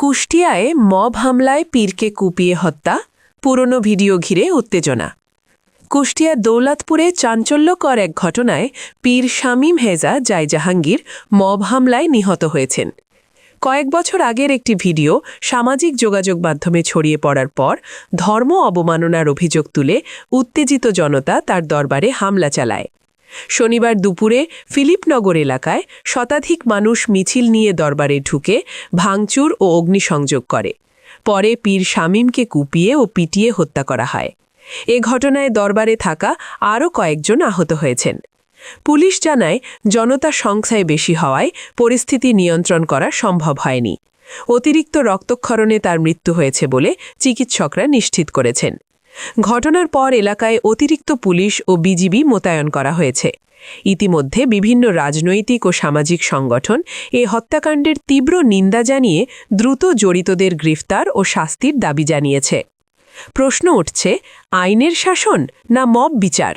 কুষ্টিয়ায় mob হামলায় পীরকে কুপিয়ে হত্যা, পুরনো ভিডিও ঘিরে উত্তেজনা। কুষ্টিয়ার দৌলতপুরে চাঞ্চল্যকর এক ঘটনায় পীর শামীম হেজা জাহাঙ্গীর মব হামলায় নিহত হয়েছেন। কয়েক বছর আগের একটি ভিডিও সামাজিক যোগাযোগ মাধ্যমে ছড়িয়ে পড়ার পর ধর্ম অবমাননার অভিযোগ তুলে উত্তেজিত জনতা তার দরবারে হামলা চালায়। শনিবার দুপুরে ফিলিপনগর এলাকায় শতাধিক মানুষ মিছিল নিয়ে দরবারে ঢুকে ভাঙচুর ও অগ্নিসংযোগ করে। পরে পীর শামীমকে কুপিয়ে ও পিটিয়ে হত্যা করা হয়। এ ঘটনায় দরবারে থাকা আরও কয়েকজন আহত হয়েছেন। পুলিশ জানায়, জনতা সংখ্যায় বেশি হওয়ায় পরিস্থিতি নিয়ন্ত্রণ করা সম্ভব হয়নি। অতিরিক্ত রক্তক্ষরণে তার মৃত্যু হয়েছে বলে চিকিৎসকরা নিশ্চিত করেছেন। ঘটনার পর এলাকায় অতিরিক্ত পুলিশ ও বিজিবি মোতায়েন করা হয়েছে। ইতিমধ্যে বিভিন্ন রাজনৈতিক ও সামাজিক সংগঠন এ হত্যাকাণ্ডের তীব্র নিন্দা জানিয়ে দ্রুত জড়িতদের গ্রেফতার ও শাস্তির দাবি জানিয়েছে। প্রশ্ন উঠছে, আইনের শাসন না মব বিচার?